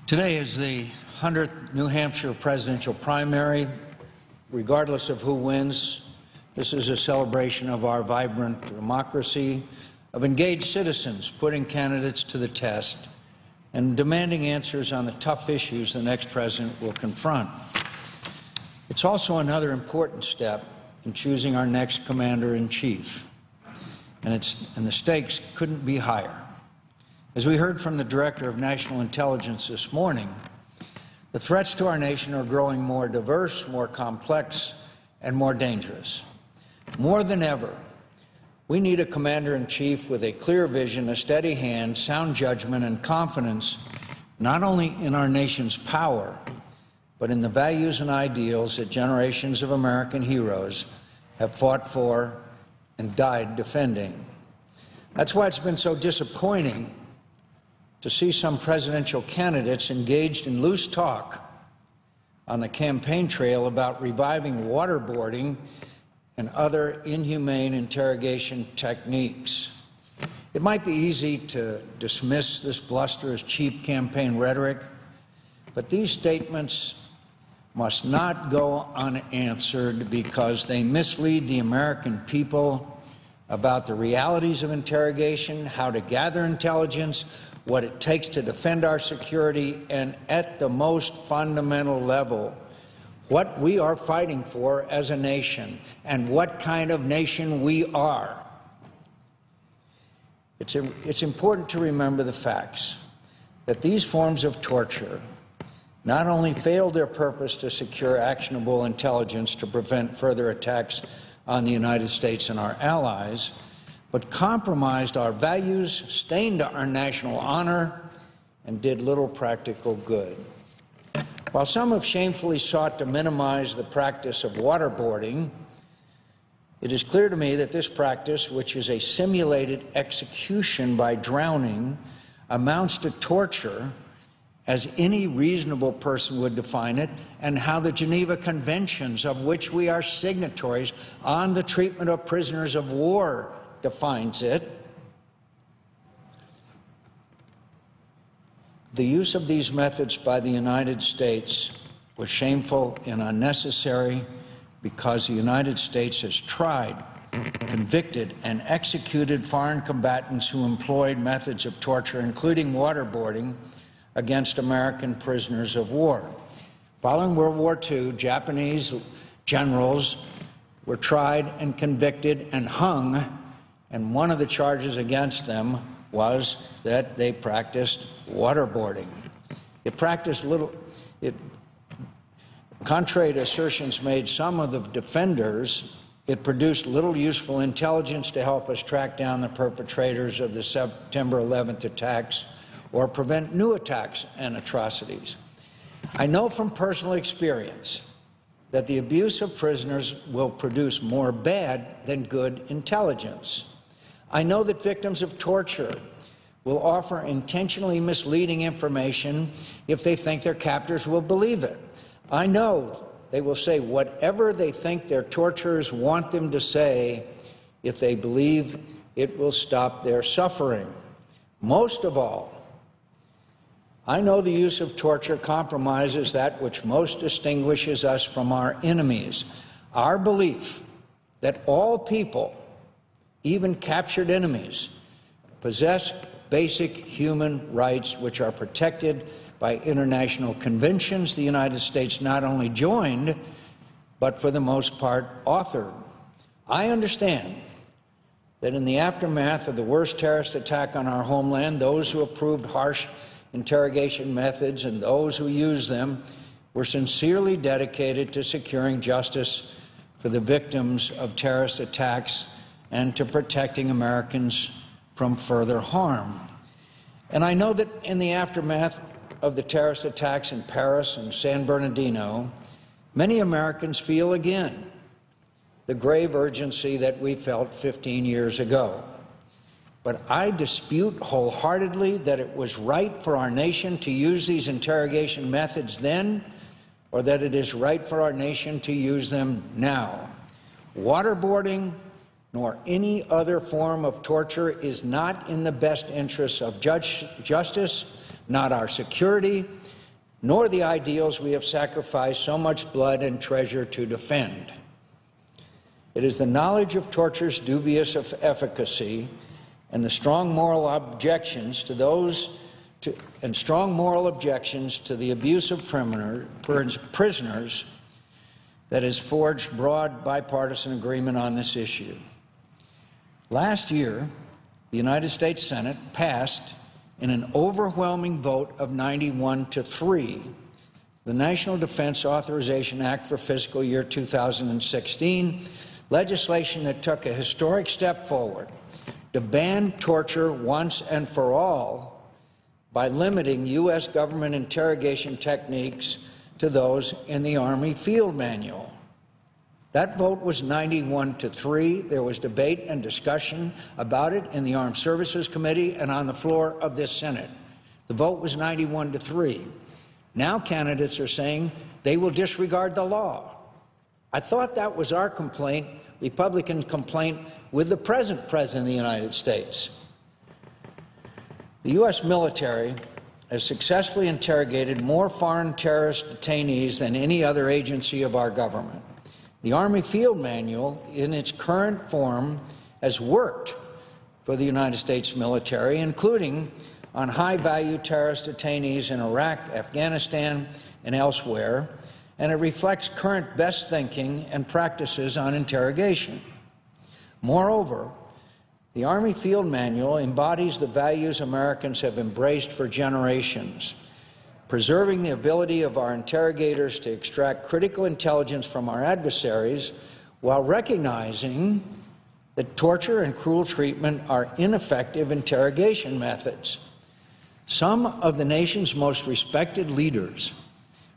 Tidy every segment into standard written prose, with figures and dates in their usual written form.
Today is the 100th New Hampshire presidential primary. Regardless of who wins, this is a celebration of our vibrant democracy, of engaged citizens putting candidates to the test and demanding answers on the tough issues the next president will confront. It's also another important step in choosing our next commander-in-chief, and the stakes couldn't be higher. As we heard from the Director of National Intelligence this morning, the threats to our nation are growing more diverse, more complex, and more dangerous. More than ever, we need a commander-in-chief with a clear vision, a steady hand, sound judgment, and confidence, not only in our nation's power, but in the values and ideals that generations of American heroes have fought for and died defending. That's why it's been so disappointing to see some presidential candidates engaged in loose talk on the campaign trail about reviving waterboarding and other inhumane interrogation techniques. It might be easy to dismiss this bluster as cheap campaign rhetoric, but these statements must not go unanswered because they mislead the American people about the realities of interrogation, how to gather intelligence, what it takes to defend our security, and at the most fundamental level, what we are fighting for as a nation and what kind of nation we are. It's important to remember the facts that these forms of torture not only failed their purpose to secure actionable intelligence to prevent further attacks on the United States and our allies, but compromised our values, stained our national honor, and did little practical good. While some have shamefully sought to minimize the practice of waterboarding, it is clear to me that this practice, which is a simulated execution by drowning, amounts to torture as any reasonable person would define it, and how the Geneva Conventions, of which we are signatories, on the treatment of prisoners of war defines it. The use of these methods by the United States was shameful and unnecessary because the United States has tried, convicted, and executed foreign combatants who employed methods of torture, including waterboarding, against American prisoners of war. Following World War II, Japanese generals were tried and convicted and hung, and one of the charges against them was that they practiced waterboarding. Contrary to assertions made some of the defenders, it produced little useful intelligence to help us track down the perpetrators of the September 11th attacks or prevent new attacks and atrocities. I know from personal experience that the abuse of prisoners will produce more bad than good intelligence. I know that victims of torture will offer intentionally misleading information if they think their captors will believe it. I know they will say whatever they think their torturers want them to say if they believe it will stop their suffering. Most of all, I know the use of torture compromises that which most distinguishes us from our enemies, our belief that all people, even captured enemies, possess basic human rights which are protected by international conventions the United States not only joined, but for the most part authored. I understand that in the aftermath of the worst terrorist attack on our homeland, those who approved harsh interrogation methods and those who used them were sincerely dedicated to securing justice for the victims of terrorist attacks and to protecting Americans from further harm. And I know that in the aftermath of the terrorist attacks in Paris and San Bernardino, many Americans feel again the grave urgency that we felt 15 years ago. But I dispute wholeheartedly that it was right for our nation to use these interrogation methods then, or that it is right for our nation to use them now. Waterboarding, nor any other form of torture, is not in the best interests of justice, not our security, nor the ideals we have sacrificed so much blood and treasure to defend. It is the knowledge of torture's dubious efficacy and the strong moral objections to the abuse of prisoners that has forged broad bipartisan agreement on this issue. Last year, the United States Senate passed, in an overwhelming vote of 91-3, the National Defense Authorization Act for fiscal year 2016, legislation that took a historic step forward to ban torture once and for all by limiting U.S. government interrogation techniques to those in the Army Field Manual. That vote was 91-3. There was debate and discussion about it in the Armed Services Committee and on the floor of this Senate. The vote was 91-3. Now candidates are saying they will disregard the law. I thought that was our complaint, Republican complaint, with the present President of the United States. The U.S. military has successfully interrogated more foreign terrorist detainees than any other agency of our government. The Army Field Manual, in its current form, has worked for the United States military, including on high-value terrorist detainees in Iraq, Afghanistan, and elsewhere, and it reflects current best thinking and practices on interrogation. Moreover, the Army Field Manual embodies the values Americans have embraced for generations, preserving the ability of our interrogators to extract critical intelligence from our adversaries while recognizing that torture and cruel treatment are ineffective interrogation methods. Some of the nation's most respected leaders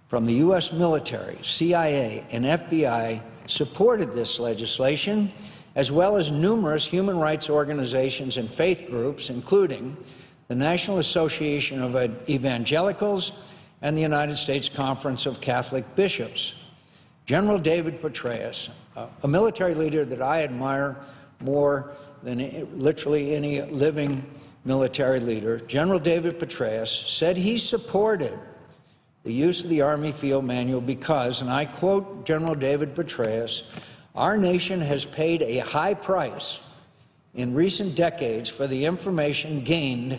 from the U.S. military, CIA, and FBI supported this legislation, as well as numerous human rights organizations and faith groups, including the National Association of Evangelicals and the United States Conference of Catholic Bishops. General David Petraeus, a military leader that I admire more than literally any living military leader, General David Petraeus said he supported the use of the Army Field Manual because, and I quote General David Petraeus, "Our nation has paid a high price in recent decades for the information gained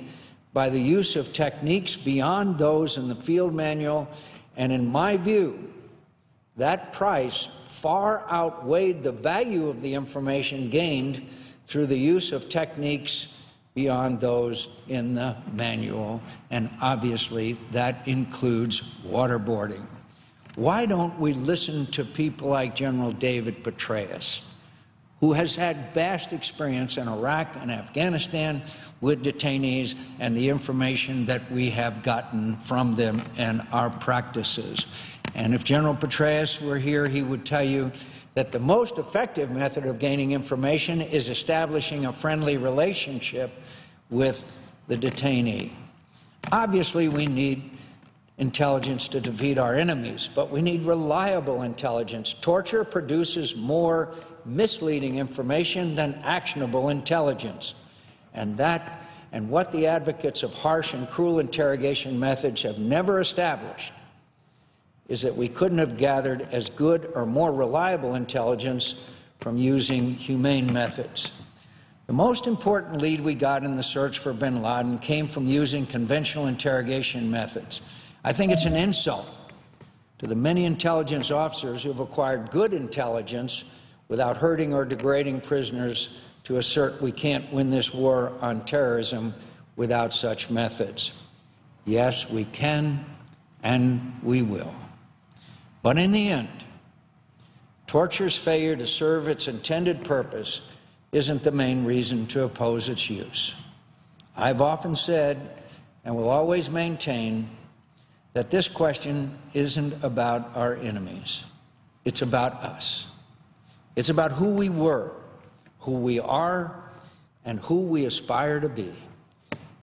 by the use of techniques beyond those in the Field Manual, and in my view, that price far outweighed the value of the information gained through the use of techniques beyond those in the manual," and obviously that includes waterboarding. Why don't we listen to people like General David Petraeus, who has had vast experience in Iraq and Afghanistan with detainees and the information that we have gotten from them and our practices? And if General Petraeus were here, he would tell you that the most effective method of gaining information is establishing a friendly relationship with the detainee. Obviously, we need intelligence to defeat our enemies, but we need reliable intelligence. Torture produces more misleading information than actionable intelligence. And what the advocates of harsh and cruel interrogation methods have never established is that we couldn't have gathered as good or more reliable intelligence from using humane methods. The most important lead we got in the search for bin Laden came from using conventional interrogation methods. I think it's an insult to the many intelligence officers who have acquired good intelligence without hurting or degrading prisoners to assert we can't win this war on terrorism without such methods. Yes, we can, and we will. But in the end, torture's failure to serve its intended purpose isn't the main reason to oppose its use. I've often said, and will always maintain, that this question isn't about our enemies. It's about us. It's about who we were, who we are, and who we aspire to be.